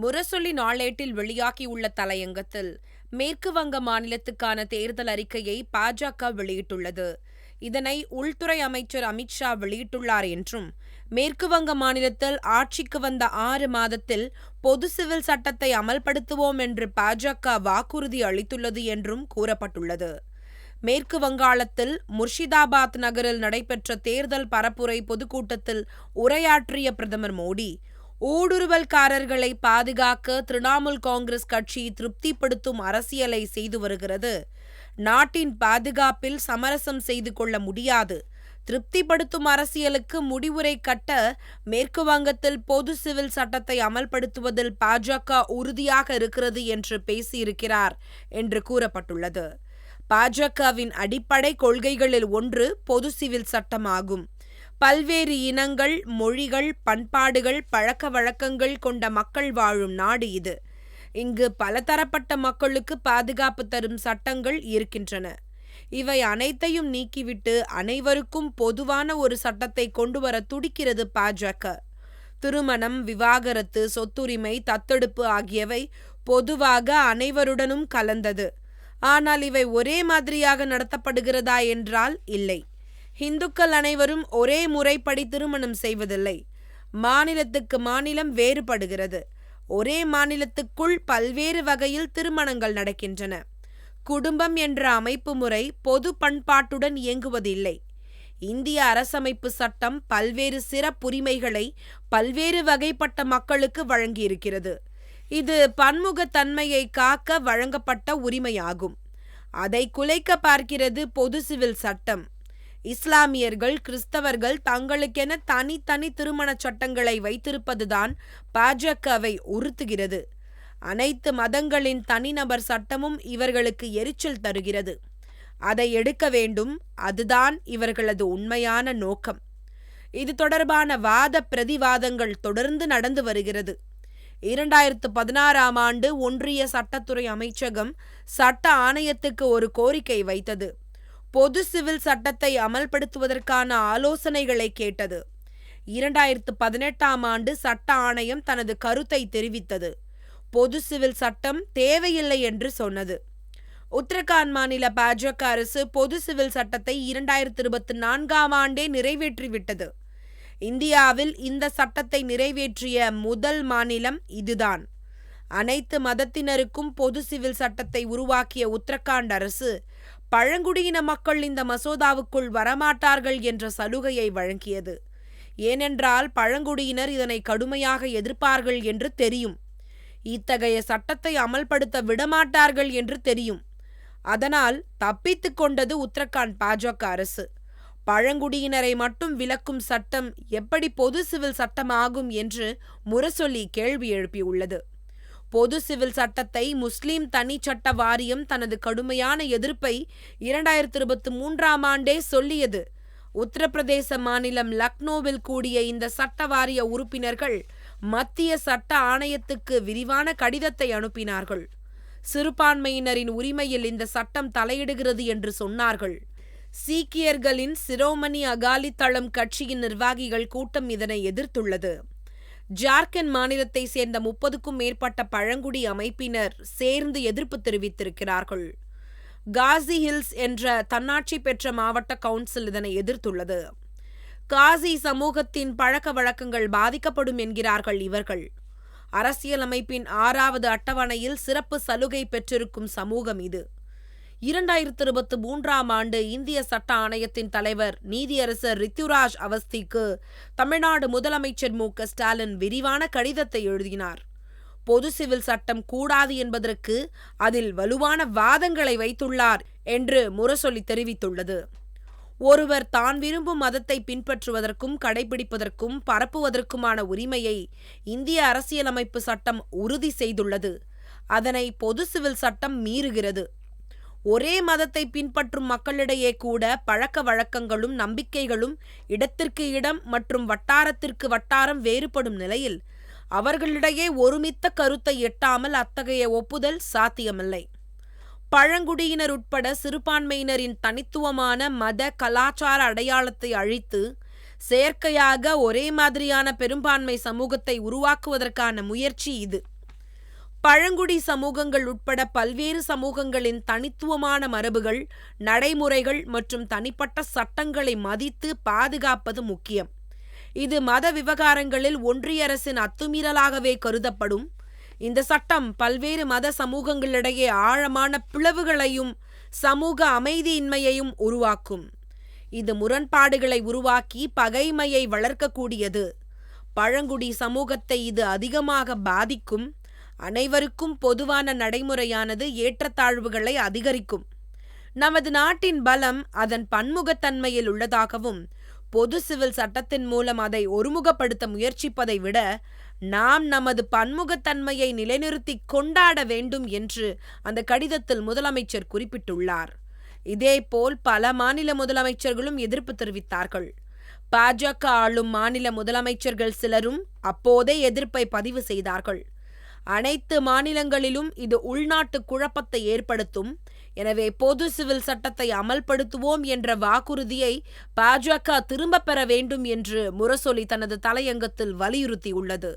முரசொலி நாளேட்டில் வெளியாகியுள்ள தலையங்கத்தில் மேற்கு வங்க மாநிலத்துக்கான தேர்தல் அறிக்கையை பாஜக வெளியிட்டுள்ளது. இதனை உள்துறை அமைச்சர் அமித்ஷா வெளியிட்டுள்ளார் என்றும், மேற்கு வங்க மாநிலத்தில் ஆட்சிக்கு வந்த 6 மாதத்தில் பொது சிவில் சட்டத்தை அமல்படுத்துவோம் என்று பாஜக வாக்குறுதி அளித்துள்ளது என்றும் கூறப்பட்டுள்ளது. மேற்கு வங்காளத்தில் முர்ஷிதாபாத் நகரில் நடைபெற்ற தேர்தல் பரப்புரை பொதுக்கூட்டத்தில் உரையாற்றிய பிரதமர் மோடி, ஊடுருவல்காரர்களை பாதுகாக்க திரிணாமுல் காங்கிரஸ் கட்சி திருப்திப்படுத்தும் அரசியலை செய்து வருகிறது. நாட்டின் பாதுகாப்பில் சமரசம் செய்து கொள்ள முடியாது. திருப்திப்படுத்தும் அரசியலுக்கு முடிவுரை கட்ட மேற்கு வங்கத்தில் பொது சிவில் சட்டத்தை அமல்படுத்துவதில் பாஜக உறுதியாக இருக்கிறது என்று பேசியிருக்கிறார் என்று கூறப்பட்டுள்ளது. பாஜகவின் அடிப்படை கொள்கைகளில் ஒன்று பொது சிவில் சட்டமாகும். பல்வேறு இனங்கள், மொழிகள், பண்பாடுகள், பழக்க வழக்கங்கள் கொண்ட மக்கள் வாழும் நாடு இது. இங்கு பலதரப்பட்ட மக்களுக்கு பாதுகாப்பு தரும் சட்டங்கள் இருக்கின்றன. இவை அனைத்தையும் நீக்கிவிட்டு அனைவருக்கும் பொதுவான ஒரு சட்டத்தை கொண்டுவர துடிக்கிறது பாஜக. திருமணம், விவாகரத்து, சொத்துரிமை, தத்தெடுப்பு ஆகியவை பொதுவாக அனைவருடனும் கலந்தது. ஆனால் இவை ஒரே மாதிரியாக நடத்தப்படுகிறதா என்றால் இல்லை. இந்துக்கள் அனைவரும் ஒரே முறைப்படி திருமணம் செய்வதில்லை. மாநிலத்துக்கு மாநிலம் வேறுபடுகிறது. ஒரே மாநிலத்துக்குள் பல்வேறு வகையில் திருமணங்கள் நடக்கின்றன. குடும்பம் என்ற அமைப்பு முறை பொது பண்பாட்டுடன் இயங்குவதில்லை. இந்திய அரசமைப்பு சட்டம் பல்வேறு சிறப்புரிமைகளை பல்வேறு வகைப்பட்ட மக்களுக்கு வழங்கியிருக்கிறது. இது பன்முகத்தன்மையை காக்க வழங்கப்பட்ட உரிமையாகும். அதை குலைக்க பார்க்கிறது பொது சிவில் சட்டம். இஸ்லாமியர்கள், கிறிஸ்தவர்கள் தங்களுக்கென தனித்தனி திருமண சட்டங்களை வைத்திருப்பதுதான் பாஜகவை உறுத்துகிறது. அனைத்து மதங்களின் தனிநபர் சட்டமும் இவர்களுக்கு எரிச்சல் தருகிறது. அதை எடுக்க வேண்டும். அதுதான் இவர்களது உண்மையான நோக்கம். இது தொடர்பான வாத பிரதிவாதங்கள் தொடர்ந்து நடந்து வருகிறது. 2016ஆம் ஆண்டு ஒன்றிய சட்டத்துறை அமைச்சகம் சட்ட ஆணையத்துக்கு ஒரு கோரிக்கை வைத்தது. பொது சிவில் சட்டத்தை அமல்படுத்துவதற்கான ஆலோசனைகளை கேட்டது. 2018ஆம் ஆண்டு சட்ட ஆணையம் தனது கருத்தை தெரிவித்தது. பொது சிவில் சட்டம் தேவையில்லை என்று சொன்னது. உத்தரகாண்ட் மாநில பாஜக அரசு பொது சிவில் சட்டத்தை 2024ஆம் ஆண்டே நிறைவேற்றிவிட்டது. இந்தியாவில் இந்த சட்டத்தை நிறைவேற்றிய முதல் மாநிலம் இதுதான். அனைத்து மதத்தினருக்கும் பொது சிவில் சட்டத்தை உருவாக்கிய உத்தரகாண்ட் அரசு பழங்குடியின மக்கள் இந்த மசோதாவுக்குள் வரமாட்டார்கள் என்ற சலுகையை வழங்கியது. ஏனென்றால் பழங்குடியினர் இதனை கடுமையாக எதிர்ப்பார்கள் என்று தெரியும். இத்தகைய சட்டத்தை அமல்படுத்த விடமாட்டார்கள் என்று தெரியும். அதனால் தப்பித்து கொண்டது உத்தரகாண்ட் பாஜக அரசு. பழங்குடியினரை மட்டும் விலக்கும் சட்டம் எப்படி பொது சிவில் சட்டமாகும் என்று முரசொலி கேள்வி எழுப்பியுள்ளது. பொது சிவில் சட்டத்தை முஸ்லிம் தனி சட்ட வாரியம் தனது கடுமையான எதிர்ப்பை 2023ஆம் ஆண்டே சொல்லியது. உத்தரப்பிரதேச மாநிலம் லக்னோவில் கூடிய இந்த சட்ட வாரிய உறுப்பினர்கள் மத்திய சட்ட ஆணையத்துக்கு விரிவான கடிதத்தை அனுப்பினார்கள். சிறுபான்மையினரின் உரிமையில் இந்த சட்டம் தலையிடுகிறது என்று சொன்னார்கள். சீக்கியர்களின் சிரோமணி அகாலி தளம் கட்சியின் நிர்வாகிகள் கூட்டம் இதனை எதிர்த்துள்ளது. ஜார்க்கண்ட் மாநிலத்தை சேர்ந்த 30க்கும் மேற்பட்ட பழங்குடி அமைப்பினர் சேர்ந்து எதிர்ப்பு தெரிவித்திருக்கிறார்கள். காசி ஹில்ஸ் என்ற தன்னாட்சி பெற்ற மாவட்ட கவுன்சில் இதனை எதிர்த்துள்ளது. காசி சமூகத்தின் பழக்க வழக்கங்கள் பாதிக்கப்படும் என்கிறார்கள் இவர்கள். அரசியலமைப்பின் 6வது அட்டவணையில் சிறப்பு சலுகை பெற்றிருக்கும் சமூகம் இது. 2023ஆம் ஆண்டு இந்திய சட்ட ஆணையத்தின் தலைவர் நீதியரசர் ரித்துராஜ் அவஸ்திக்கு தமிழ்நாடு முதலமைச்சர் மு.க.ஸ்டாலின் விரிவான கடிதத்தை எழுதினார். பொது சிவில் சட்டம் கூடாது என்பதற்கு அதில் வலுவான வாதங்களை வைத்துள்ளார் என்று முரசொலி தெரிவித்துள்ளது. ஒருவர் தான் விரும்பும் மதத்தை பின்பற்றுவதற்கும் கடைபிடிப்பதற்கும் பரப்புவதற்குமான உரிமையை இந்திய அரசியலமைப்பு சட்டம் உறுதி செய்துள்ளது. அதனை பொது சிவில் சட்டம் மீறுகிறது. ஒரே மதத்தை பின்பற்றும் மக்களிடையே கூட பழக்க வழக்கங்களும் நம்பிக்கைகளும் இடத்திற்கு இடம் மற்றும் வட்டாரத்திற்கு வட்டாரம் வேறுபடும் நிலையில் அவர்களிடையே ஒருமித்த கருத்தை எட்டாமல் அத்தகைய ஒப்புதல் சாத்தியமில்லை. பழங்குடியினர் உட்பட சிறுபான்மையினரின் தனித்துவமான மத கலாச்சார அடையாளத்தை அழித்து செயற்கையாக ஒரே மாதிரியான பெரும்பான்மை சமூகத்தை உருவாக்குவதற்கான முயற்சி இது. பழங்குடி சமூகங்கள் உட்பட பல்வேறு சமூகங்களின் தனித்துவமான மரபுகள், நடைமுறைகள் மற்றும் தனிப்பட்ட சட்டங்களை மதித்து பாதுகாப்பது முக்கியம். இது மத விவகாரங்களில் ஒன்றிய அரசின் அத்துமீறலாகவே கருதப்படும். இந்த சட்டம் பல்வேறு மத சமூகங்களிடையே ஆழமான பிளவுகளையும் சமூக அமைதியின்மையையும் உருவாக்கும். இது முரண்பாடுகளை உருவாக்கி பகைமையை வளர்க்கக்கூடியது. பழங்குடி சமூகத்தை இது அதிகமாக பாதிக்கும். அனைவருக்கும் பொதுவான நடைமுறையானது ஏற்றத்தாழ்வுகளை அதிகரிக்கும். நமது நாட்டின் பலம் அதன் பன்முகத்தன்மையில் உள்ளதாகவும், பொது சிவில் சட்டத்தின் மூலம் அதை ஒருமுகப்படுத்த முயற்சிப்பதை விட நாம் நமது பன்முகத்தன்மையை நிலைநிறுத்தி கொண்டாட வேண்டும் என்று அந்த கடிதத்தில் முதலமைச்சர் குறிப்பிட்டுள்ளார். இதேபோல் பல மாநில முதலமைச்சர்களும் எதிர்ப்பு தெரிவித்தார்கள். பாஜக ஆளும் மாநில முதலமைச்சர்கள் சிலரும் அப்போதே எதிர்ப்பை பதிவு செய்தார்கள். அனைத்து மாநிலங்களிலும் இது உள்நாட்டு குழப்பத்தை ஏற்படுத்தும். எனவே பொது சிவில் சட்டத்தை அமல்படுத்துவோம் என்ற வாக்குறுதியை பாஜக திரும்பப் பெற வேண்டும் என்று முரசொலி தனது தலையங்கத்தில் வலியுறுத்தியுள்ளது.